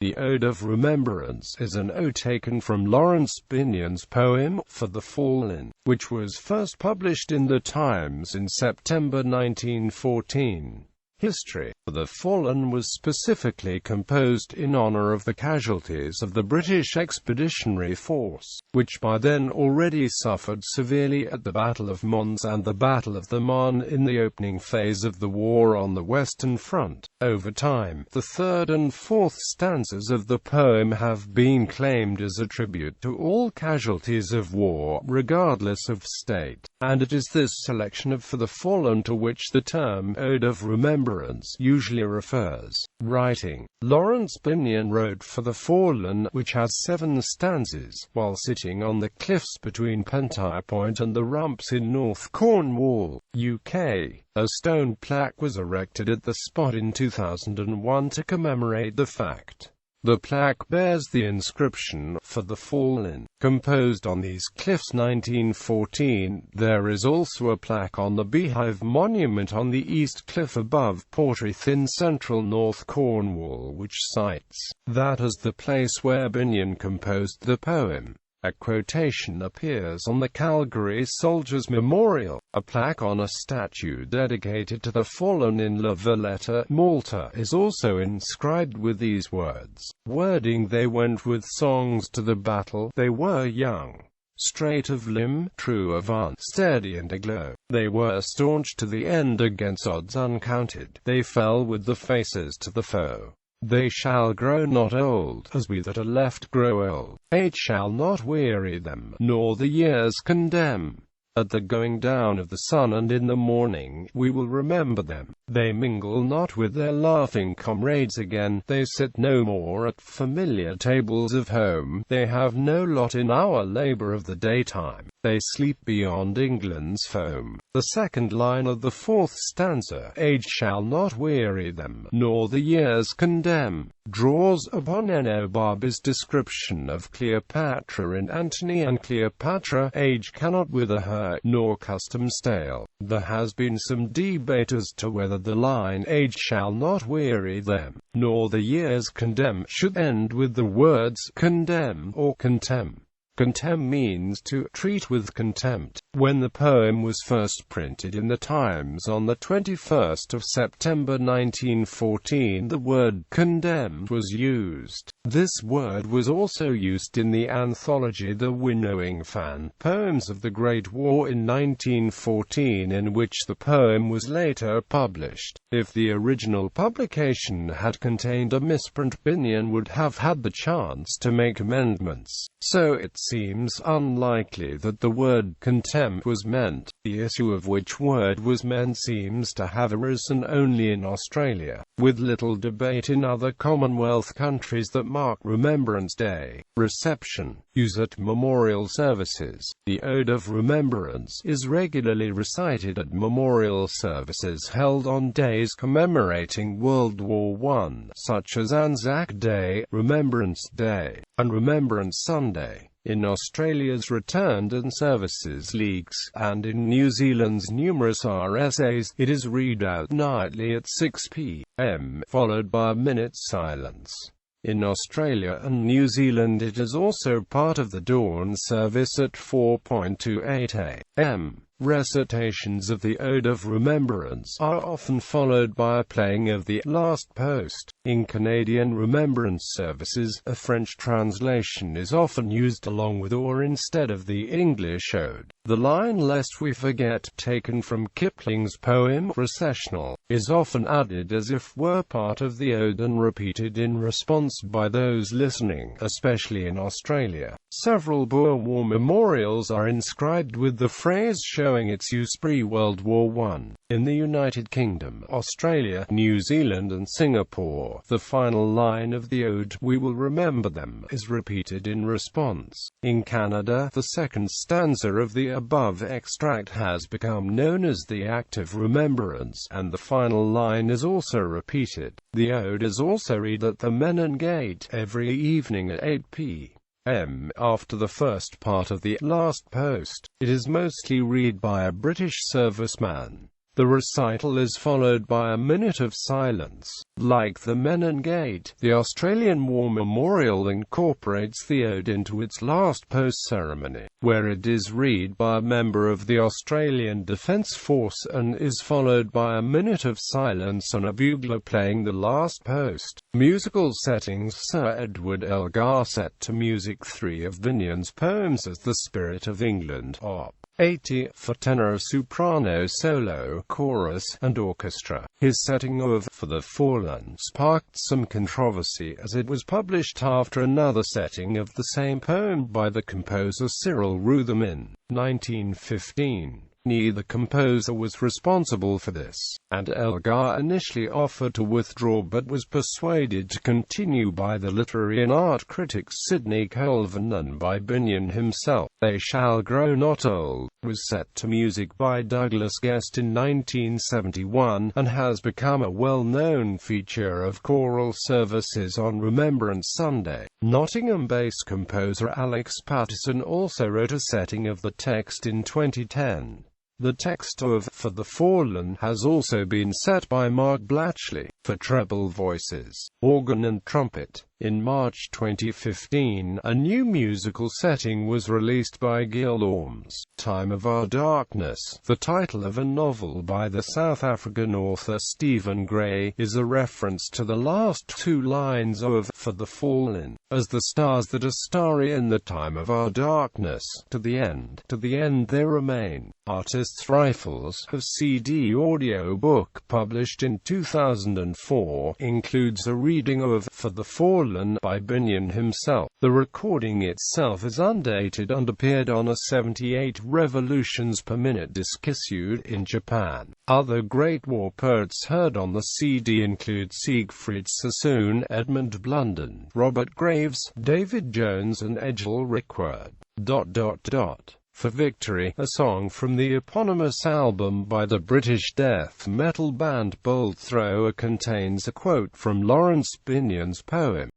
The Ode of Remembrance is an ode taken from Laurence Binyon's poem, For the Fallen, which was first published in the Times in September 1914. History. The Fallen was specifically composed in honor of the casualties of the British Expeditionary Force, which by then already suffered severely at the Battle of Mons and the Battle of the Marne in the opening phase of the war on the Western Front. Over time, the third and fourth stanzas of the poem have been claimed as a tribute to all casualties of war, regardless of state, and it is this selection of For the Fallen to which the term Ode of Remembrance usually refers. Writing. Laurence Binyon wrote For the Fallen, which has 7 stanzas, while sitting on the cliffs between Pentyre Point and the Rumps in North Cornwall, UK. A stone plaque was erected at the spot in 2001 to commemorate the fact. The plaque bears the inscription, For the Fallen, composed on these cliffs 1914. There is also a plaque on the Beehive Monument on the east cliff above Portreath in central North Cornwall, which cites that as the place where Binyon composed the poem. A quotation appears on the Calgary Soldiers' Memorial. A plaque on a statue dedicated to the fallen in La Valletta, Malta, is also inscribed with these words. Wording. They went with songs to the battle. They were young, straight of limb, true of aunt, steady and aglow. They were staunch to the end against odds uncounted. They fell with the faces to the foe. They shall grow not old, as we that are left grow old. Age shall not weary them, nor the years condemn. At the going down of the sun and in the morning, we will remember them. They mingle not with their laughing comrades again. They sit no more at familiar tables of home. They have no lot in our labor of the daytime. They sleep beyond England's foam. The second line of the fourth stanza, Age shall not weary them, nor the years condemn, draws upon Enobarbi's description of Cleopatra in Antony and Cleopatra. Age cannot wither her, nor custom stale. There has been some debate as to whether the line, Age shall not weary them, nor the years condemn, should end with the words, condemn, or contemn. Contemn means to treat with contempt. When the poem was first printed in the Times on the 21st of September 1914, the word condemned was used. This word was also used in the anthology The Winnowing Fan, Poems of the Great War in 1914, in which the poem was later published. If the original publication had contained a misprint, Binyon would have had the chance to make amendments. So it seems unlikely that the word contempt was meant. The issue of which word was meant seems to have arisen only in Australia, with little debate in other Commonwealth countries that mark Remembrance Day. Reception. Use at memorial services. The Ode of Remembrance is regularly recited at memorial services held on days commemorating World War I, such as Anzac Day, Remembrance Day, and Remembrance Sunday. In Australia's Returned and Services Leagues, and in New Zealand's numerous RSAs, it is read out nightly at 6 p.m., followed by a minute's silence. In Australia and New Zealand it is also part of the dawn service at 4:28 a.m. Recitations of the Ode of Remembrance are often followed by a playing of the Last Post. In Canadian Remembrance services, a French translation is often used along with or instead of the English ode. The line "Lest we forget," taken from Kipling's poem Processional, is often added as if were part of the ode and repeated in response by those listening, especially in Australia. Several Boer War memorials are inscribed with the phrase showing its use pre-World War I. In the United Kingdom, Australia, New Zealand and Singapore, the final line of the ode, "We will remember them," is repeated in response. In Canada, the second stanza of the above extract has become known as the Act of Remembrance, and the final line is also repeated. The ode is also read at the Menin Gate every evening at 8 p.m. after the first part of the Last Post. It is mostly read by a British serviceman. The recital is followed by a minute of silence. Like the Menengate, the Australian War Memorial incorporates the ode into its last post-ceremony, where it is read by a member of the Australian Defence Force and is followed by a minute of silence and a bugler playing the last post. Musical settings: Sir Edward Elgar set to music 3 of Binyon's poems as The Spirit of England, Op. 80, for tenor, soprano, solo, chorus, and orchestra. His setting of For the Fallen sparked some controversy as it was published after another setting of the same poem by the composer Cyril Rutherm in 1915. Neither composer was responsible for this, and Elgar initially offered to withdraw but was persuaded to continue by the literary and art critic Sidney Colvin and by Binyon himself. They Shall Grow Not Old was set to music by Douglas Guest in 1971, and has become a well-known feature of choral services on Remembrance Sunday. Nottingham-based composer Alex Paterson also wrote a setting of the text in 2010. The text of For the Fallen has also been set by Mark Blatchley, for treble voices, organ and trumpet. In March 2015, a new musical setting was released by Gil Orms, Time of Our Darkness. The title of a novel by the South African author Stephen Gray is a reference to the last two lines of For the Fallen, as the stars that are starry in the time of our darkness, to the end they remain. Artists' Rifles, a CD audio book published in 2004, includes a reading of For the Fallen by Binyon himself. The recording itself is undated and appeared on a 78 revolutions per minute disc issued in Japan. Other Great War poets heard on the CD include Siegfried Sassoon, Edmund Blunden, Robert Graves, David Jones and Egil Rickword. For Victory, a song from the eponymous album by the British death metal band Bolt Thrower, contains a quote from Laurence Binyon's poem,